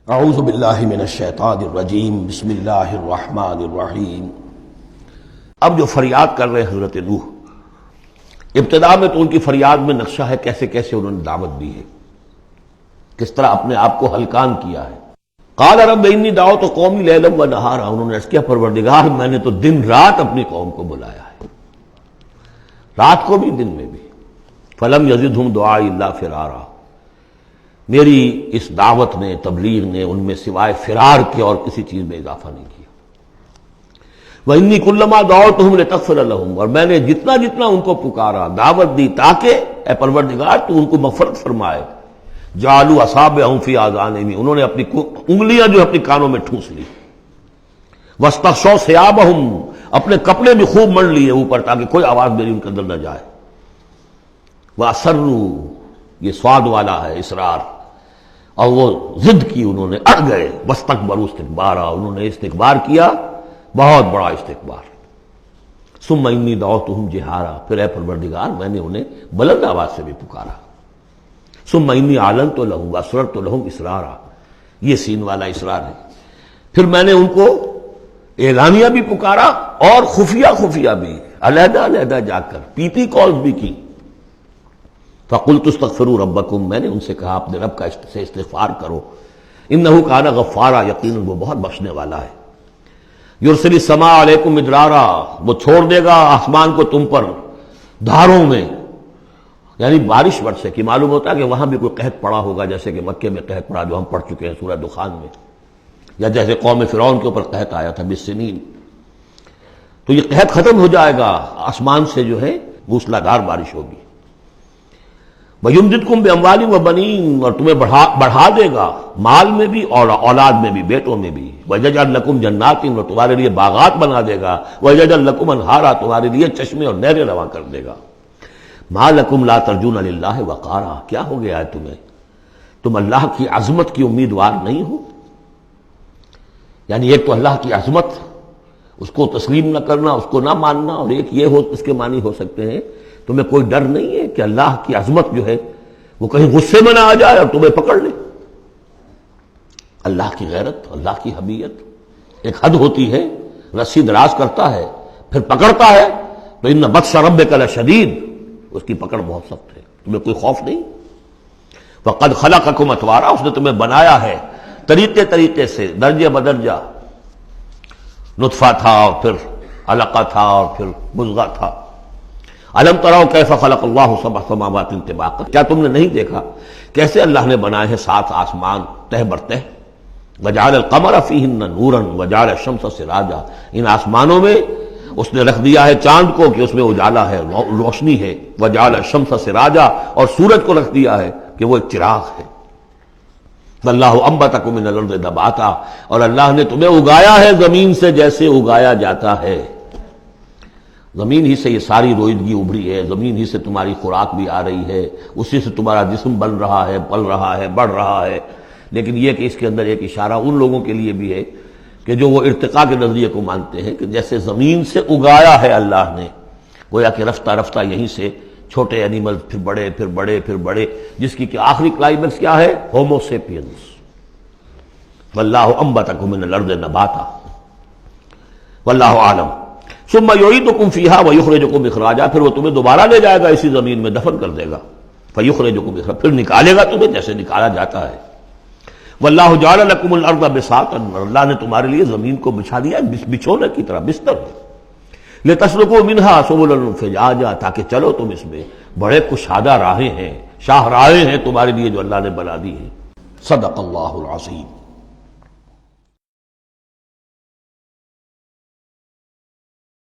اعوذ باللہ من الشیطان الرجیم، بسم اللہ الرحمن الرحیم۔ اب جو فریاد کر رہے ہیں حضرت نوح، ابتدا میں تو ان کی فریاد میں نقشہ ہے کیسے کیسے انہوں نے دعوت دی ہے، کس طرح اپنے آپ کو ہلکان کیا ہے۔ قال رب انی دعوت قومی لیلا و نہارا، انہوں نے عرض کیا پروردگار میں نے تو دن رات اپنی قوم کو بلایا ہے، رات کو بھی دن میں بھی۔ فلم یزدہم دعائی الا فرارا، میری اس دعوت نے، تبلیغ نے ان میں سوائے فرار کے اور کسی چیز میں اضافہ نہیں کیا۔ وَإِنِّي كُلَّمَا دَعَوْتُهُمْ لِتَغْفِرَ لَهُمْ، اور میں نے جتنا جتنا ان کو پکارا، دعوت دی تاکہ اے پروردگار تو ان کو مغفرت فرمائے۔ جعلوا اصابعهم فی آذانہم، انہوں نے اپنی انگلیاں جو اپنی کانوں میں ٹھونس لی۔ وَاسْتَغْشَوْا ثِيَابَهُمْ، اپنے کپڑے بھی خوب مڑ لیے اوپر تاکہ کوئی آواز میری ان کے اندر نہ جائے۔ وَأَصَرُّوا، یہ سواد والا ہے اصرار، اور وہ ضد کی، انہوں نے اڑ گئے۔ واستکبروا استکبارا، انہوں نے استکبار کیا، بہت بڑا استکبار۔ ثم انی دعوتہم جہارا، پھر اے پروردگار میں نے انہیں بلند آواز سے بھی پکارا۔ ثم انی اعلنت لہم واسررت لہم اسرارا، یہ سین والا اسرار ہے۔ پھر میں نے ان کو اعلانیہ بھی پکارا اور خفیہ خفیہ بھی، علیحدہ علیحدہ جا کر پی پی کالز بھی کی۔ فَقُلْتُ اسْتَغْفِرُوا رَبَّكُمْ، میں نے ان سے کہا اپنے رب کا سے استغفار کرو۔ إِنَّهُ كَانَ غَفَّارًا، یقیناً وہ بہت بخشنے والا ہے۔ يُرْسِلِ السَّمَاءَ عَلَيْكُمْ مِدْرَارًا، وہ چھوڑ دے گا آسمان کو تم پر دھاروں میں، یعنی بارش برسے کہ معلوم ہوتا ہے کہ وہاں بھی کوئی قحط پڑا ہوگا، جیسے کہ مکے میں قحط پڑا جو ہم پڑھ چکے ہیں سورہ دخان میں، یا جیسے قوم فرعون کے اوپر قحط آیا تھا بالسنین۔ تو یہ قحط ختم ہو جائے گا، آسمان سے جو ہے موسلادھار بارش ہوگی۔ وَيُمْدِدْكُمْ بِأَمْوَالٍ وَبَنِينَ، اور تمہیں بڑھا دے گا مال میں بھی اور اولاد میں بھی، بیٹوں میں بھی۔ وَيَجْعَلْ لَكُمْ جَنَّاتٍ، اور تمہارے لیے باغات بنا دے گا۔ وَيَجْعَلْ لَكُمْ أَنْهَارًا، تمہارے لیے چشمے اور نہریں رواں کر دے گا۔ مَا لَكُمْ لَا تَرْجُونَ لِلَّهِ وَقَارًا، کیا ہو گیا ہے تمہیں، تم اللہ کی عظمت کی امیدوار نہیں ہو؟ یعنی ایک تو اللہ کی عظمت، اس کو تسلیم نہ کرنا، اس کو نہ ماننا، اور ایک یہ ہو، اس کے معنی ہو سکتے ہیں تمہیں کوئی ڈر نہیں ہے کہ اللہ کی عظمت جو ہے وہ کہیں غصے میں نہ آ جائے اور تمہیں پکڑ لے۔ اللہ کی غیرت، اللہ کی حمیت، ایک حد ہوتی ہے، رسی دراز کرتا ہے پھر پکڑتا ہے تو ان بطش ربک لشدید، اس کی پکڑ بہت سخت ہے، تمہیں کوئی خوف نہیں۔ وقد خلقکم اطوارا، اس نے تمہیں بنایا ہے طریقے طریقے سے، درجے بدرجہ، نطفہ تھا اور پھر علقہ تھا اور پھر مضغہ تھا۔ الم تروا کیف خلق اللہ سبع سماوات طباقا، کیا تم نے نہیں دیکھا کیسے اللہ نے بنائے ہیں 7 آسمان تہ بر تہ۔ وجعل القمر فیہن نورا وجعل الشمس سراجا، ان آسمانوں میں اس نے رکھ دیا ہے چاند کو کہ اس میں اجالا ہے، روشنی ہے۔ وجعل الشمس سراجا، اور سورج کو رکھ دیا ہے کہ وہ ایک چراغ ہے۔ واللہ انبتکم من الارض نباتا، اور اللہ نے تمہیں اگایا ہے زمین سے جیسے اگایا جاتا ہے۔ زمین ہی سے یہ ساری روئیدگی ابھری ہے، زمین ہی سے تمہاری خوراک بھی آ رہی ہے، اسی سے تمہارا جسم بن رہا ہے، پل رہا ہے، بڑھ رہا ہے۔ لیکن یہ کہ اس کے اندر ایک اشارہ ان لوگوں کے لیے بھی ہے کہ جو وہ ارتقاء کے نظریے کو مانتے ہیں کہ جیسے زمین سے اگایا ہے اللہ نے، گویا کہ رفتہ رفتہ یہیں سے چھوٹے اینیمل پھر بڑے پھر بڑے پھر بڑے، جس کی کہ آخری کلائمیکس کیا ہے، ہومو سیپینس۔ واللہ انبتکم من الارض نباتا، واللہ عالم۔ ثم یعیدکم فیہا ویخرجکم اخراجا، پھر وہ تمہیں دوبارہ لے جائے گا اسی زمین میں، دفن کر دے گا۔ فیخرجکم اخراجا، پھر نکالے گا تمہیں جیسے نکالا جاتا ہے۔ واللہ جعل لکم الارض بساطا، اللہ نے تمہارے لیے زمین کو بچھا دیا بچھونے کی طرح، بستر۔ لتسلکوا منہا سبلا فجاجا، تاکہ چلو تم اس میں، بڑے کشادہ راہیں ہیں، شاہ راہیں ہیں تمہارے لیے جو اللہ نے بنا دی ہیں۔ صدق اللہ العظیم۔